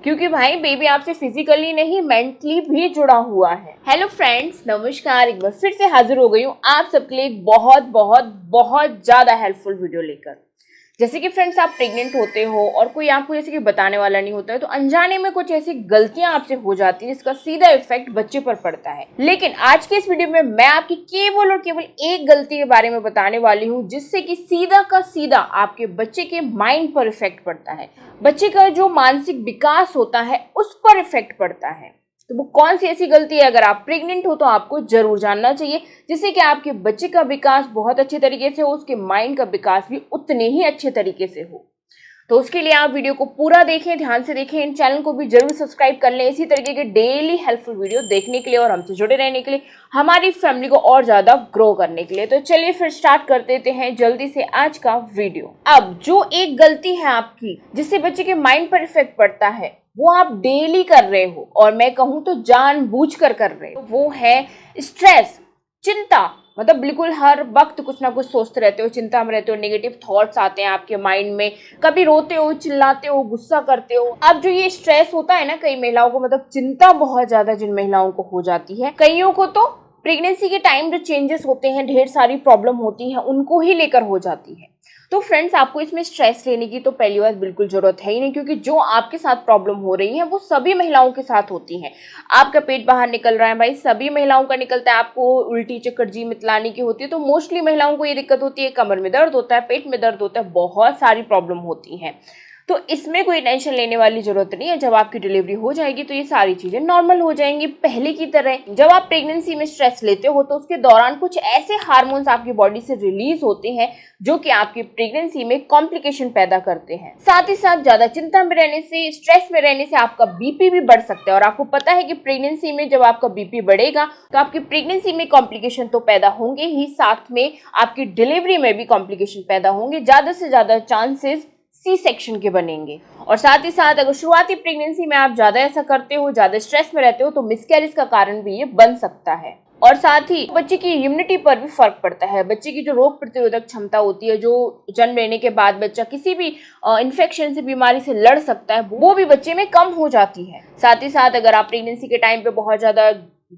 क्योंकि भाई बेबी आपसे फिजिकली नहीं मेंटली भी जुड़ा हुआ है। हेलो फ्रेंड्स, नमस्कार, एक बार फिर से हाजिर हो गई हूँ आप सबके लिए एक बहुत बहुत बहुत ज्यादा हेल्पफुल वीडियो लेकर। जैसे कि फ्रेंड्स, आप प्रेग्नेंट होते हो और कोई आपको जैसे कि बताने वाला नहीं होता है, तो अनजाने में कुछ ऐसी गलतियां आपसे हो जाती हैं जिसका सीधा इफेक्ट बच्चे पर पड़ता है। लेकिन आज के इस वीडियो में मैं आपकी केवल और केवल एक गलती के बारे में बताने वाली हूं जिससे कि सीधा का सीधा आपके बच्चे के माइंड पर इफेक्ट पड़ता है, बच्चे का जो मानसिक विकास होता है उस पर इफेक्ट पड़ता है। तो वो कौन सी ऐसी गलती है, अगर आप प्रेग्नेंट हो तो आपको जरूर जानना चाहिए, जिससे कि आपके बच्चे का विकास बहुत अच्छे तरीके से हो, उसके माइंड का विकास भी उतने ही अच्छे तरीके से हो। तो उसके लिए आप वीडियो को पूरा देखें, ध्यान से देखें, इन चैनल को भी जरूर सब्सक्राइब कर लें इसी तरीके के डेली हेल्पफुल वीडियो देखने के लिए और हमसे जुड़े रहने के लिए, हमारी फैमिली को और ज्यादा ग्रो करने के लिए। तो चलिए फिर स्टार्ट कर देते हैं जल्दी से आज का वीडियो। अब जो एक गलती है आपकी जिससे बच्चे के माइंड पर इफेक्ट पड़ता है, वो आप डेली कर रहे हो और मैं कहूं तो जानबूझकर कर रहे हो, वो है स्ट्रेस, चिंता। मतलब बिल्कुल हर वक्त कुछ ना कुछ सोचते रहते हो, चिंता में रहते हो, नेगेटिव थॉट्स आते हैं आपके माइंड में, कभी रोते हो, चिल्लाते हो, गुस्सा करते हो। अब जो ये स्ट्रेस होता है ना, कई महिलाओं को, मतलब चिंता बहुत ज्यादा जिन महिलाओं को हो जाती है, कईयों को तो प्रेगनेंसी के टाइम जो चेंजेस होते हैं, ढेर सारी प्रॉब्लम होती है, उनको ही लेकर हो जाती है। तो फ्रेंड्स, आपको इसमें स्ट्रेस लेने की तो पहली बात बिल्कुल जरूरत है ही नहीं, क्योंकि जो आपके साथ प्रॉब्लम हो रही है वो सभी महिलाओं के साथ होती है। आपका पेट बाहर निकल रहा है भाई, सभी महिलाओं का निकलता है। आपको उल्टी चक्कर जी मितलानी की होती है तो मोस्टली महिलाओं को ये दिक्कत होती है, कमर में दर्द होता है, पेट में दर्द होता है, बहुत सारी प्रॉब्लम होती हैं। तो इसमें कोई टेंशन लेने वाली जरूरत नहीं है। जब आपकी डिलीवरी हो जाएगी तो ये सारी चीजें नॉर्मल हो जाएंगी पहले की तरह। जब आप प्रेगनेंसी में स्ट्रेस लेते हो तो उसके दौरान कुछ ऐसे हार्मोन्स आपकी बॉडी से रिलीज होते हैं जो कि आपकी प्रेगनेंसी में कॉम्प्लिकेशन पैदा करते हैं। साथ ही साथ ज्यादा चिंता में रहने से, स्ट्रेस में रहने से आपका बीपी भी बढ़ सकता है। और आपको पता है कि प्रेगनेंसी में जब आपका बीपी बढ़ेगा तो आपकी प्रेगनेंसी में कॉम्प्लिकेशन तो पैदा होंगे ही, साथ में आपकी डिलीवरी में भी कॉम्प्लिकेशन पैदा होंगे। ज्यादा से ज्यादा चांसेस सी सेक्शन के बनेंगे। और साथ ही साथ अगर शुरुआती प्रेगनेंसी में आप ज्यादा ऐसा करते हो, ज्यादा स्ट्रेस में रहते हो, तो मिसकैरेज का कारण भी ये बन सकता है। और साथ ही बच्चे की इम्यूनिटी पर भी फर्क पड़ता है। बच्चे की जो रोग प्रतिरोधक क्षमता होती है, जो जन्म लेने के बाद बच्चा किसी भी इन्फेक्शन से, बीमारी से लड़ सकता है, वो भी बच्चे में कम हो जाती है। साथ ही साथ अगर आप प्रेगनेंसी के टाइम पे बहुत ज्यादा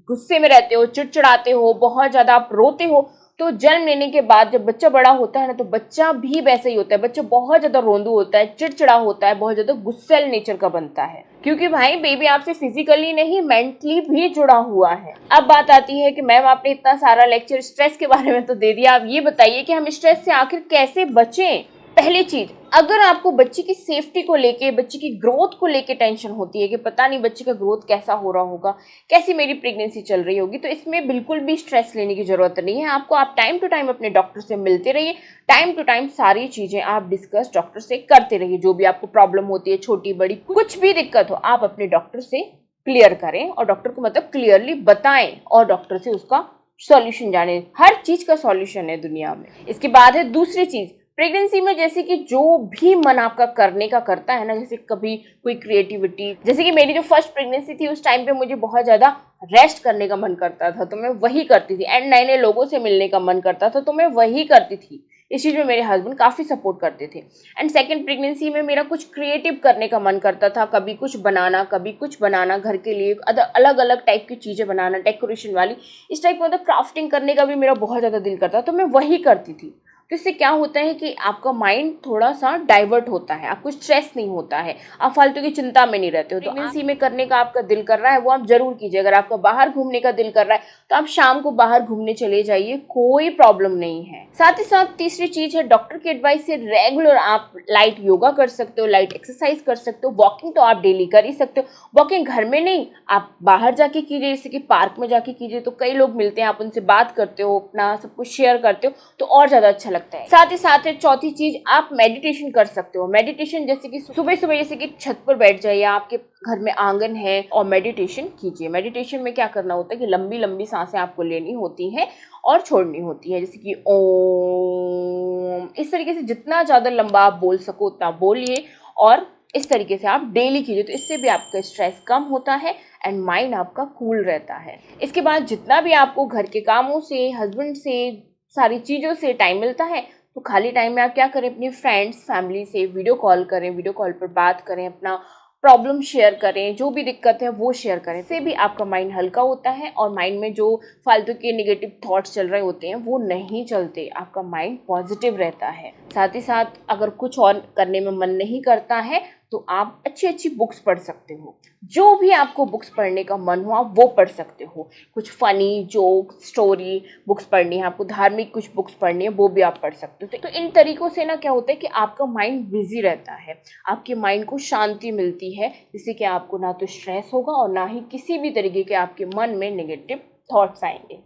गुस्से में रहते हो, चिड़चिड़ाते हो, बहुत ज्यादा आप रोते हो, तो जन्म लेने के बाद जब बच्चा बड़ा होता है ना, तो बच्चा भी वैसे ही होता है। बच्चा बहुत ज्यादा रोंदू होता है, चिड़चिड़ा होता है, बहुत ज्यादा गुस्सैल नेचर का बनता है, क्योंकि भाई बेबी आपसे फिजिकली नहीं मेंटली भी जुड़ा हुआ है। अब बात आती है कि मैम आपने इतना सारा लेक्चर स्ट्रेस के बारे में तो दे दिया, आप ये बताइए कि हम स्ट्रेस से आखिर कैसे बचें। पहली चीज, अगर आपको बच्चे की सेफ्टी को लेके, बच्चे की ग्रोथ को लेके टेंशन होती है कि पता नहीं बच्चे का ग्रोथ कैसा हो रहा होगा, कैसी मेरी प्रेगनेंसी चल रही होगी, तो इसमें बिल्कुल भी स्ट्रेस लेने की जरूरत नहीं है। आपको आप टाइम टू टाइम अपने डॉक्टर से मिलते रहिए, टाइम टू टाइम सारी चीजें आप डिस्कस डॉक्टर से करते रहिए। जो भी आपको प्रॉब्लम होती है, छोटी बड़ी कुछ भी दिक्कत हो, आप अपने डॉक्टर से क्लियर करें और डॉक्टर को मतलब क्लियरली बताएं और डॉक्टर से उसका सॉल्यूशन जाने। हर चीज का सॉल्यूशन है दुनिया में। इसके बाद है दूसरी चीज, प्रेगनेंसी में जैसे कि जो भी मन आपका करने का करता है ना, जैसे कभी कोई क्रिएटिविटी, जैसे कि मेरी जो फर्स्ट प्रेगनेंसी थी उस टाइम पे मुझे बहुत ज्यादा रेस्ट करने का मन करता था तो मैं वही करती थी, एंड नए नए लोगों से मिलने का मन करता था तो मैं वही करती थी। इस चीज में मेरे हस्बैंड काफी सपोर्ट करते थे। एंड सेकंड प्रेगनेंसी में मेरा कुछ क्रिएटिव करने का मन करता था, कभी कुछ बनाना, कभी कुछ बनाना, घर के लिए अलग अलग टाइप की चीजें बनाना, डेकोरेशन वाली, इस टाइप का मतलब क्राफ्टिंग करने का भी मेरा बहुत ज्यादा दिल करता तो मैं वही करती थी। तो इससे क्या होता है कि आपका माइंड थोड़ा सा डाइवर्ट होता है, आपको स्ट्रेस नहीं होता है, आप फालतू की चिंता में नहीं रहते हो। तो प्रेगनेंसी में करने का आपका दिल कर रहा है वो आप जरूर कीजिए। अगर आपका बाहर घूमने का दिल कर रहा है तो आप शाम को बाहर घूमने चले जाइए, कोई प्रॉब्लम नहीं है। साथ ही साथ तीसरी चीज है, डॉक्टर की एडवाइस से रेगुलर आप लाइट योगा कर सकते हो, लाइट एक्सरसाइज कर सकते हो, वॉकिंग तो आप डेली कर ही सकते हो। वॉकिंग घर में नहीं, आप बाहर जाके कीजिए, जैसे कि पार्क में जाके कीजिए, तो कई लोग मिलते हैं, आप उनसे बात करते हो, अपना सब कुछ शेयर करते हो, तो और ज्यादा अच्छा लगता है। साथ ही साथ है चौथी चीज, आप मेडिटेशन कर सकते हो। मेडिटेशन जैसे कि सुबह सुबह जैसे कि छत पर बैठ जाइए, आपके घर में आंगन है, और मेडिटेशन कीजिए। मेडिटेशन में क्या करना होता है कि लंबी लंबी सांसें आपको लेनी होती हैं और छोड़नी होती है, जैसे कि ओम, इस तरीके से जितना ज्यादा लंबा आप बोल सको उतना बोलिए और इस तरीके से आप डेली कीजिए, तो इससे भी आपका स्ट्रेस कम होता है एंड माइंड आपका कूल रहता है। इसके बाद जितना भी आपको घर के कामों से, हस्बैंड से, सारी चीज़ों से टाइम मिलता है, तो खाली टाइम में आप क्या करें, अपने फ्रेंड्स फैमिली से वीडियो कॉल करें, वीडियो कॉल पर बात करें, अपना प्रॉब्लम शेयर करें, जो भी दिक्कत है वो शेयर करें, इससे भी आपका माइंड हल्का होता है और माइंड में जो फालतू के नेगेटिव थॉट्स चल रहे होते हैं वो नहीं चलते, आपका माइंड पॉजिटिव रहता है। साथ ही साथ अगर कुछ और करने में मन नहीं करता है तो आप अच्छी अच्छी बुक्स पढ़ सकते हो, जो भी आपको बुक्स पढ़ने का मन हो आप वो पढ़ सकते हो। कुछ फ़नी जोक स्टोरी बुक्स पढ़नी है आपको, धार्मिक कुछ बुक्स पढ़नी है वो भी आप पढ़ सकते हो। तो इन तरीक़ों से ना क्या होता है कि आपका माइंड बिजी रहता है, आपके माइंड को शांति मिलती है, जिससे कि आपको ना तो स्ट्रेस होगा और ना ही किसी भी तरीके के आपके मन में नेगेटिव थॉट्स आएंगे।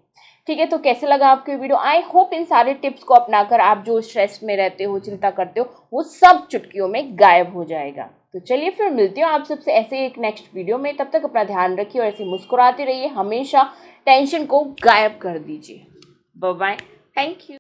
ठीक है, तो कैसे लगा आपको वीडियो? आई होप इन सारे टिप्स को अपनाकर आप जो स्ट्रेस में रहते हो, चिंता करते हो, वो सब चुटकियों में गायब हो जाएगा। तो चलिए फिर मिलती हूँ आप सबसे ऐसे एक नेक्स्ट वीडियो में। तब तक अपना ध्यान रखिए और ऐसे मुस्कुराते रहिए, हमेशा टेंशन को गायब कर दीजिए। Bye bye, thank you.